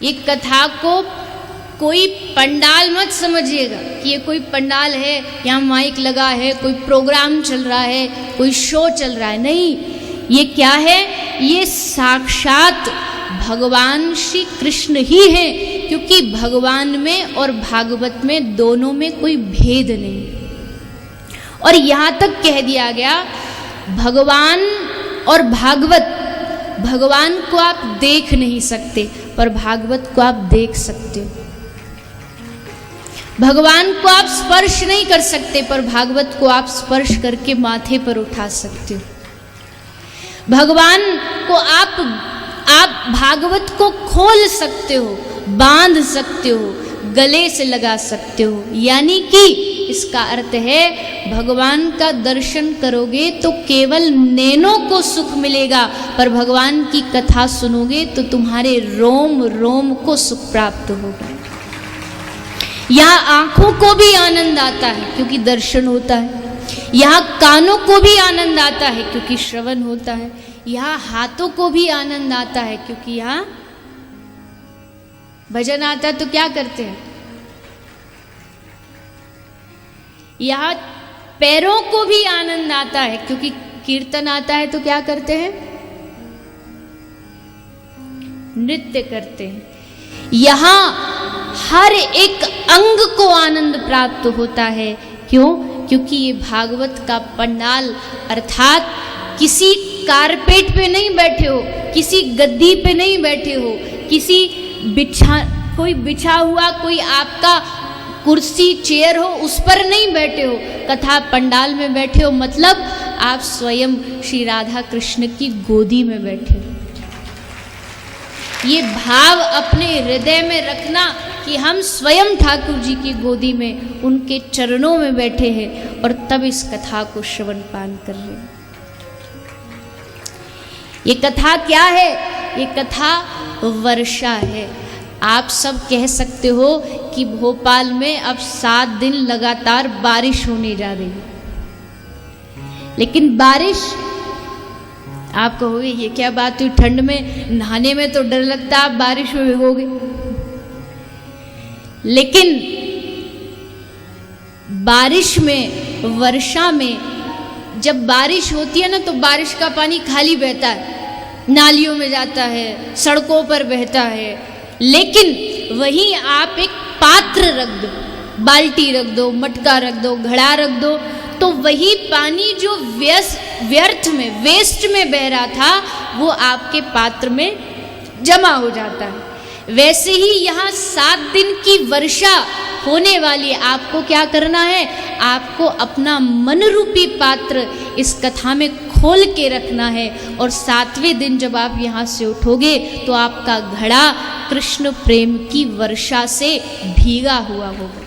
ये कथा को कोई पंडाल मत समझिएगा कि ये कोई पंडाल है, यहाँ माइक लगा है, कोई प्रोग्राम चल रहा है, कोई शो चल रहा है। नहीं, ये क्या है? ये साक्षात भगवान श्री कृष्ण ही है, क्योंकि भगवान में और भागवत में दोनों में कोई भेद नहीं। और यहाँ तक कह दिया गया भगवान और भागवत, भगवान को आप देख नहीं सकते पर भागवत को आप देख सकते हो। भगवान को आप स्पर्श नहीं कर सकते पर भागवत को आप स्पर्श करके माथे पर उठा सकते हो। भगवान को आप भागवत को खोल सकते हो, बांध सकते हो, गले से लगा सकते हो। यानी कि इसका अर्थ है भगवान का दर्शन करोगे तो केवल नैनों को सुख मिलेगा, पर भगवान की कथा सुनोगे तो तुम्हारे रोम रोम को सुख प्राप्त होगा। यहाँ आंखों को भी आनंद आता है क्योंकि दर्शन होता है, यहाँ कानों को भी आनंद आता है क्योंकि श्रवण होता है, यहाँ हाथों को भी आनंद आता है क्योंकि यहाँ भजन आता है तो क्या करते हैं, यहाँ पैरों को भी आनंद आता है क्योंकि कीर्तन आता है तो क्या करते हैं, नृत्य करते हैं। यहाँ हर एक अंग को आनंद प्राप्त होता है। क्यों? क्योंकि ये भागवत का पंडाल, अर्थात किसी कारपेट पे नहीं बैठे हो, किसी गद्दी पे नहीं बैठे हो, किसी कोई बिछा हुआ कोई आपका कुर्सी चेयर हो उस पर नहीं बैठे हो, कथा पंडाल में बैठे हो, मतलब आप स्वयं श्री राधा कृष्ण की गोदी में बैठे हो। ये भाव अपने हृदय में रखना कि हम स्वयं ठाकुर जी की गोदी में उनके चरणों में बैठे हैं और तब इस कथा को श्रवण पान कर रहे हैं। ये कथा क्या है? ये कथा वर्षा है। आप सब कह सकते हो कि भोपाल में अब 7 दिन लगातार बारिश होने जा रही है, लेकिन बारिश, आप कहोगे ये क्या बात हुई, ठंड में नहाने में तो डर लगता, आप बारिश में भिगोगे। लेकिन बारिश में, वर्षा में जब बारिश होती है ना तो बारिश का पानी खाली बहता है, नालियों में जाता है, सड़कों पर बहता है। लेकिन वहीं आप एक पात्र रख दो, बाल्टी रख दो, मटका रख दो, घड़ा रख दो, तो वही पानी जो व्यर्थ में, वेस्ट में बह रहा था, वो आपके पात्र में जमा हो जाता है। वैसे ही यहाँ 7 दिन की वर्षा होने वाली है। आपको क्या करना है? आपको अपना मन रूपी पात्र इस कथा में खोल के रखना है, और 7वें दिन जब आप यहाँ से उठोगे तो आपका घड़ा कृष्ण प्रेम की वर्षा से भीगा हुआ होगा।